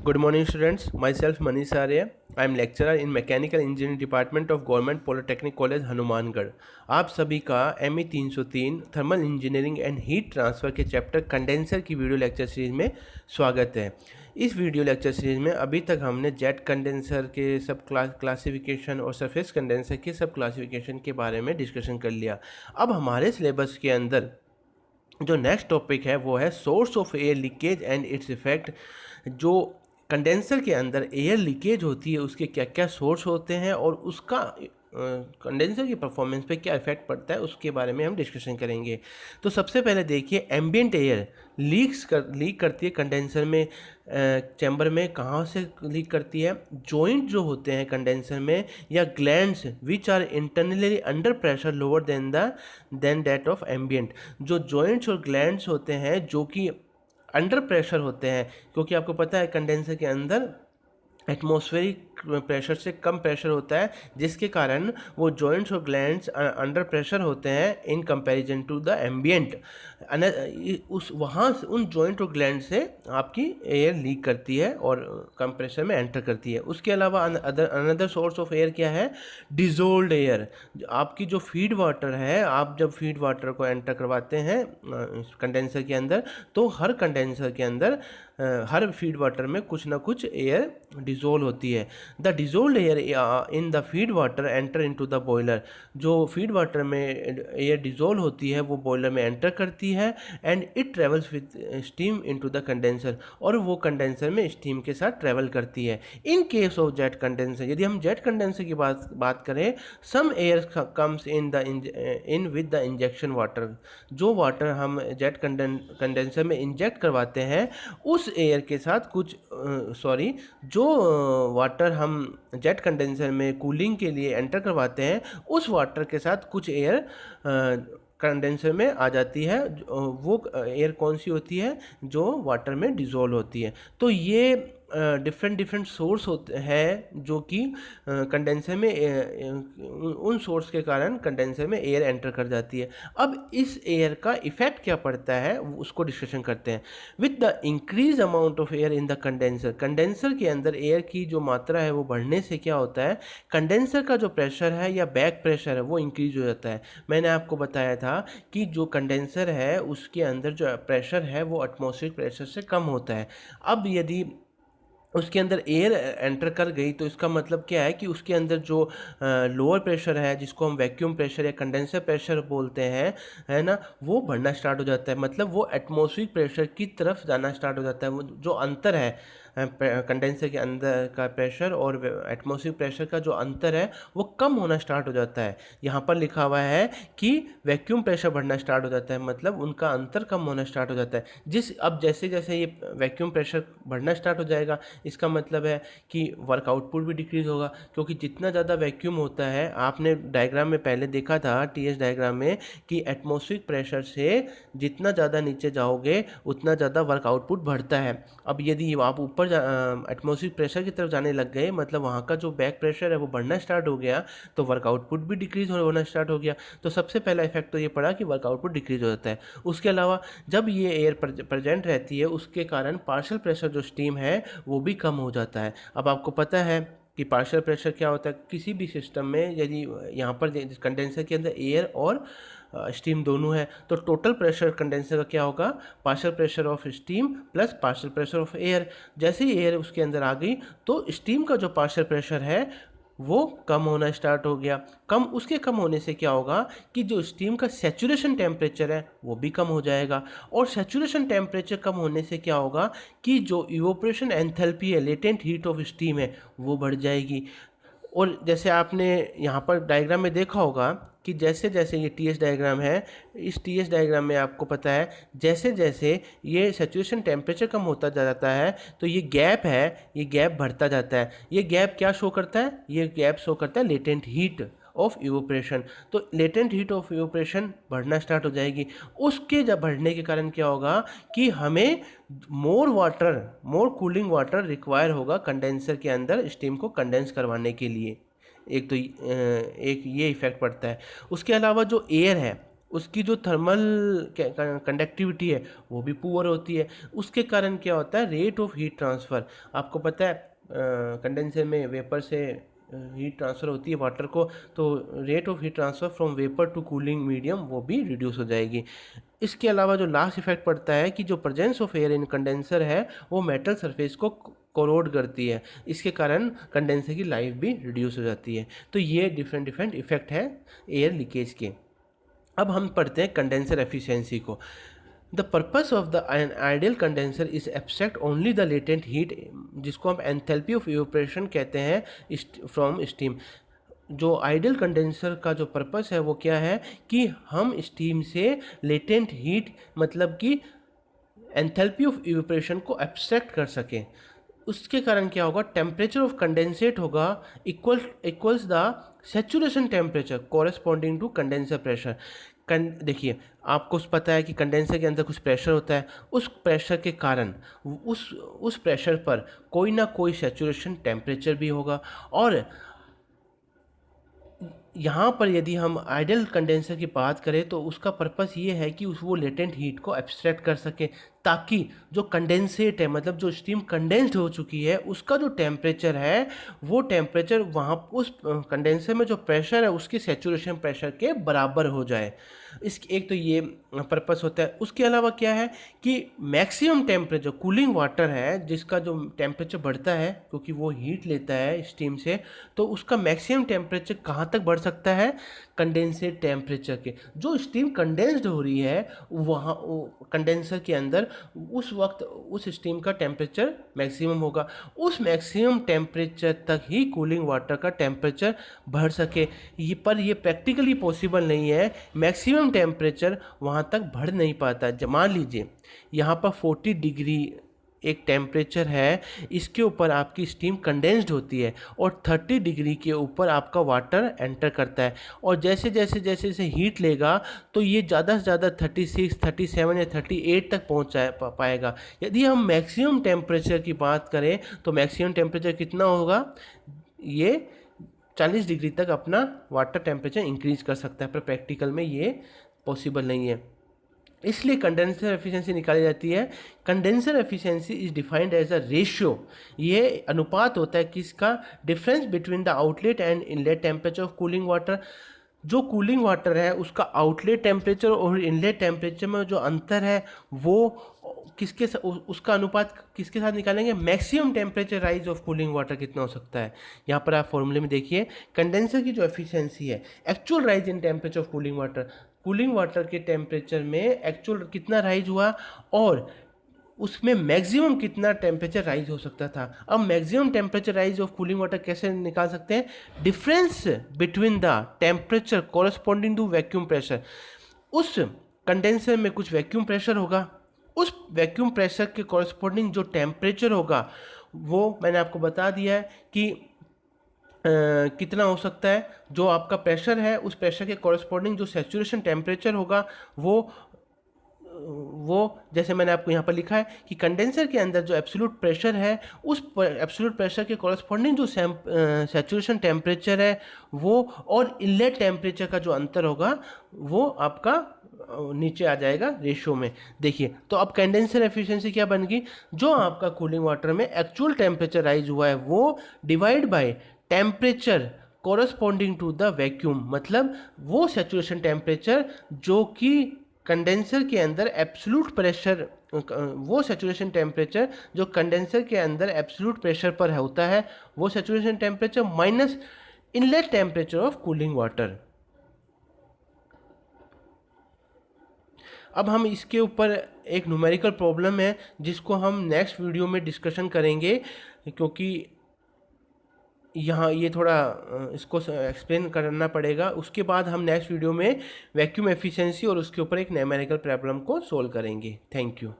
Good morning, students. Myself Manish Arya. I am lecturer in Mechanical Engineering Department of Government Polytechnic College Hanumangarh. आप सभी का ME 303 thermal engineering and heat transfer के chapter condenser की video lecture series में स्वागत है। इस video lecture series में अभी तक हमने जेट कंडेंसर के सब क्लासिफिकेशन और सरफेस कंडेंसर के सब क्लासिफिकेशन के बारे में डिस्कशन कर लिया। अब हमारे सिलेबस के अंदर जो नेक्स्ट टॉपिक है वो है source of air leakage and its effect. जो कंडेंसर के अंदर एयर लीकेज होती है उसके क्या क्या सोर्स होते हैं और उसका कंडेंसर की परफॉर्मेंस पे क्या इफेक्ट पड़ता है उसके बारे में हम डिस्कशन करेंगे। तो सबसे पहले देखिए, एम्बियंट एयर लीक करती है कंडेंसर में। चैम्बर में कहाँ से लीक करती है? जॉइंट जो होते हैं कंडेंसर में या glands which are internally under pressure lower than that of ambient. जो जॉइंट्स और ग्लैंड्स होते हैं जो कि अंडर प्रेशर होते हैं, क्योंकि आपको पता है कंडेंसर के अंदर एटमॉस्फेरिक प्रेशर से कम प्रेशर होता है, जिसके कारण वो जॉइंट्स और ग्लैंड्स अंडर प्रेशर होते हैं in comparison to the ambient. उस वहाँ उन जॉइंट और ग्लैंड से आपकी एयर लीक करती है और कम प्रेशर में एंटर करती है। उसके अलावा अनदर सोर्स ऑफ एयर क्या है? Dissolved air. आपकी जो फीड वाटर है, आप जब फीड वाटर को एंटर करवाते हैं कंडेंसर के अंदर, तो हर कंडेंसर के अंदर हर फीड वाटर में कुछ ना कुछ एयर डिजोल्व होती है। The dissolved air in the feed water enter into the boiler. जो फीड वाटर में एयर डिजोल्व होती है वो बॉयलर में एंटर करती है and it travels with steam into the condenser, और वो कंडेंसर में स्टीम के साथ ट्रेवल करती है। In case of jet condenser, यदि हम जेट कंडेंसर की बात करें, some air comes in with the injection water. जो वाटर हम जेट कंडेंसर में इंजेक्ट करवाते हैं उस एयर के साथ कुछ जो वाटर हम जेट कंडेंसर में कूलिंग के लिए एंटर करवाते हैं उस वाटर के साथ कुछ एयर कंडेंसर में आ जाती है। वो एयर कौन सी होती है? जो वाटर में डिज़ोल्व होती है। तो ये डिफरेंट सोर्स होते हैं जो कि कंडेंसर में उन सोर्स के कारण कंडेंसर में एयर एंटर कर जाती है। अब इस एयर का इफेक्ट क्या पड़ता है उसको डिस्कशन करते हैं। With the increase amount of air in the condenser, condenser के अंदर एयर की जो मात्रा है वो बढ़ने से क्या होता है? कंडेंसर का जो प्रेशर है या बैक प्रेशर है वो इंक्रीज हो जाता है। मैंने आपको बताया था कि जो कंडेंसर है उसके अंदर जो प्रेशर है वो एटमॉस्फेरिक प्रेशर से कम होता है। अब यदि उसके अंदर एयर एंटर कर गई तो इसका मतलब क्या है कि उसके अंदर जो लोअर प्रेशर है, जिसको हम वैक्यूम प्रेशर या कंडेंसर प्रेशर बोलते हैं, है ना, वो बढ़ना स्टार्ट हो जाता है। मतलब वो एटमॉस्फेरिक प्रेशर की तरफ जाना स्टार्ट हो जाता है। वो जो अंतर है कंडेंसर के अंदर का प्रेशर और एटमॉस्फेरिक प्रेशर का जो अंतर है वो कम होना स्टार्ट हो जाता है। यहाँ पर लिखा हुआ है कि वैक्यूम प्रेशर बढ़ना स्टार्ट हो जाता है, मतलब उनका अंतर कम होना स्टार्ट हो जाता है। अब जैसे जैसे ये वैक्यूम प्रेशर बढ़ना स्टार्ट हो जाएगा, इसका मतलब है कि वर्क आउटपुट भी डिक्रीज होगा, क्योंकि जितना ज़्यादा वैक्यूम होता है, आपने डायग्राम में पहले देखा था टीएस डायग्राम में कि एटमॉस्फेरिक प्रेशर से जितना ज़्यादा नीचे जाओगे उतना ज़्यादा वर्क आउटपुट बढ़ता है। अब यदि आप ऊपर एटमॉस्फेरिक प्रेशर की तरफ जाने लग गए, मतलब वहाँ का जो बैक प्रेशर है वो बढ़ना स्टार्ट हो गया, तो वर्क आउटपुट भी डिक्रीज होना स्टार्ट हो गया। तो सबसे पहला इफेक्ट तो ये पड़ा कि वर्क आउटपुट डिक्रीज हो जाता है। उसके अलावा जब ये एयर प्रेजेंट रहती है उसके कारण पार्शियल प्रेशर जो स्टीम है वो भी कम हो जाता है। अब आपको पता है कि पार्शियल प्रेशर क्या होता है किसी भी सिस्टम में। यदि यहाँ पर कंडेंसर के अंदर एयर और स्टीम दोनों है, तो टोटल प्रेशर कंडेंसर का क्या होगा? Partial pressure of steam plus partial pressure of air. जैसे ही एयर उसके अंदर आ गई तो स्टीम का जो पार्शियल प्रेशर है वो कम होना स्टार्ट हो गया। उसके कम होने से क्या होगा कि जो स्टीम का सैचुरेशन टेम्परेचर है वो भी कम हो जाएगा, और सैचुरेशन टेम्परेचर कम होने से क्या होगा कि जो इवोपरेशन एंथैल्पी है, लेटेंट हीट ऑफ स्टीम है, वो बढ़ जाएगी। और जैसे आपने यहाँ पर डायग्राम में देखा होगा कि जैसे जैसे ये टीएस डायग्राम है, इस टीएस डायग्राम में आपको पता है जैसे जैसे ये सैचुरेशन टेम्परेचर कम होता जाता है तो ये गैप है, ये गैप बढ़ता जाता है। ये गैप क्या शो करता है? ये गैप शो करता है लेटेंट हीट ऑफ इवोपरेशन। तो लेटेंट हीट ऑफ इवोपरेशन बढ़ना स्टार्ट हो जाएगी। उसके जब बढ़ने के कारण क्या होगा कि हमें मोर कूलिंग वाटर रिक्वायर होगा कंडेंसर के अंदर स्टीम को कंडेंस करवाने के लिए। एक ये इफेक्ट पड़ता है। उसके अलावा जो एयर है, उसकी जो थर्मल कंडक्टिविटी है वो भी पुअर होती है। उसके कारण क्या होता है, रेट ऑफ हीट ट्रांसफ़र, आपको पता है कंडेंसर में वेपर से हीट ट्रांसफ़र होती है वाटर को, तो rate of heat transfer from vapour to cooling medium वो भी रिड्यूस हो जाएगी। इसके अलावा जो लास्ट इफेक्ट पड़ता है कि जो presence of air in condenser है वो मेटल सरफेस को कोरोड करती है, इसके कारण कंडेंसर की लाइफ भी रिड्यूस हो जाती है। तो ये डिफरेंट डिफरेंट इफेक्ट है एयर लीकेज के। अब हम पढ़ते हैं कंडेंसर एफिशिएंसी को। The purpose of the ideal condenser is abstract only the latent heat, जिसको हम एंथैल्पी ऑफ इवेपोरेशन कहते हैं फ्रॉम स्टीम। जो आइडियल कंडेंसर का जो पर्पस है वो क्या है कि हम स्टीम से लेटेंट हीट मतलब कि एंथैल्पी ऑफ इवेपोरेशन को एब्स्ट्रैक्ट कर सकें। उसके कारण क्या होगा, टेम्परेचर ऑफ कंडेंसेट होगा equals the saturation temperature corresponding to condenser pressure. देखिए आपको पता है कि कंडेंसर के अंदर कुछ प्रेशर होता है, उस प्रेशर के कारण उस प्रेशर पर कोई ना कोई सेचुरेशन टेम्परेचर भी होगा। और यहाँ पर यदि हम आइडियल कंडेंसर की बात करें तो उसका पर्पस ये है कि वो लेटेंट हीट को एब्स्ट्रैक्ट कर सके, ताकि जो कंडेंसेट है मतलब जो स्टीम कंडेंस्ड हो चुकी है उसका जो टेम्परेचर है वो टेम्परेचर वहाँ उस कंडेंसर में जो प्रेशर है उसके सेचुरेशन प्रेशर के बराबर हो जाए। इसकी एक तो ये पर्पस होता है। उसके अलावा क्या है कि मैक्सिमम टेम्परेचर कूलिंग वाटर है जिसका जो टेम्परेचर बढ़ता है क्योंकि वो हीट लेता है स्टीम से, तो उसका मैक्सिमम टेम्परेचर कहाँ तक बढ़ सकता है, कंडेंसेट टेम्परेचर के। जो स्टीम कंडेंस्ड हो रही है वहाँ कंडेंसर के अंदर उस वक्त उस स्टीम का टेम्परेचर मैक्सिमम होगा, उस मैक्सिमम टेम्परेचर तक ही कूलिंग वाटर का टेम्परेचर बढ़ सके। पर ये प्रैक्टिकली पॉसिबल नहीं है, मैक्सिमम टेम्परेचर वहाँ तक बढ़ नहीं पाता। मान लीजिए यहाँ पर 40 डिग्री एक टेम्परेचर है, इसके ऊपर आपकी स्टीम कंडेंस्ड होती है और 30 डिग्री के ऊपर आपका वाटर एंटर करता है, और जैसे जैसे जैसे जैसे हीट लेगा तो ये ज़्यादा से ज़्यादा 36, 37 या 38 तक पहुँच पाएगा। यदि हम मैक्सिमम टेम्परेचर की बात करें तो मैक्सिमम टेम्परेचर कितना होगा, ये 40 डिग्री तक अपना वाटर टेम्परेचर इंक्रीज कर सकता है, पर प्रैक्टिकल में ये पॉसिबल नहीं है। इसलिए कंडेंसर एफिशिएंसी निकाली जाती है। Condenser efficiency is defined as a ratio, ये अनुपात होता है किसका, difference between the outlet and inlet temperature of cooling water. जो कूलिंग वाटर है उसका आउटलेट टेम्परेचर और इनलेट टेम्परेचर में जो अंतर है वो उसका अनुपात किसके साथ निकालेंगे, maximum temperature rise of cooling water कितना हो सकता है। यहाँ पर आप फॉर्मूले में देखिए कंडेंसर की जो एफिशिएंसी है actual rise in temperature of cooling water के टेम्परेचर में एक्चुअल कितना राइज हुआ और उसमें मैक्सिमम कितना टेम्परेचर राइज हो सकता था। अब maximum temperature rise of cooling water कैसे निकाल सकते हैं, difference between the temperature corresponding to vacuum pressure. उस कंडेंसर में कुछ वैक्यूम प्रेशर होगा, उस वैक्यूम प्रेशर के कोरस्पॉन्डिंग जो टेम्परेचर होगा वो मैंने आपको बता दिया है कि कितना हो सकता है। जो आपका प्रेशर है उस प्रेशर के कॉरस्पॉन्डिंग जो सैचुरेशन टेम्परेचर होगा वो जैसे मैंने आपको यहाँ पर लिखा है कि कंडेंसर के अंदर जो एब्सोल्यूट प्रेशर है उस एब्सोल्यूट प्रेशर के कॉरस्पॉन्डिंग जो सैचुरेशन टेम्परेचर है वो और इनलेट टेम्परेचर का जो अंतर होगा वो आपका नीचे आ जाएगा रेशियो में। देखिए तो अब कंडेंसर एफिशिएंसी क्या बन गई, जो आपका कूलिंग वाटर में एक्चुअल टेम्परेचर राइज हुआ है वो divide by temperature corresponding to the vacuum, मतलब वो सैचुरेशन टेम्परेचर जो कि कंडेंसर के अंदर एब्सोल्यूट प्रेशर, वो सैचुरेशन टेम्परेचर जो कंडेंसर के अंदर एब्सोल्यूट प्रेशर पर होता है वो saturation temperature minus inlet temperature of cooling water. अब हम इसके ऊपर एक न्यूमेरिकल प्रॉब्लम है जिसको हम नेक्स्ट वीडियो में डिस्कशन करेंगे, क्योंकि यहाँ ये थोड़ा इसको एक्सप्लेन करना पड़ेगा। उसके बाद हम नेक्स्ट वीडियो में वैक्यूम एफिशिएंसी और उसके ऊपर एक न्यूमेरिकल प्रॉब्लम को सोल्व करेंगे। Thank you.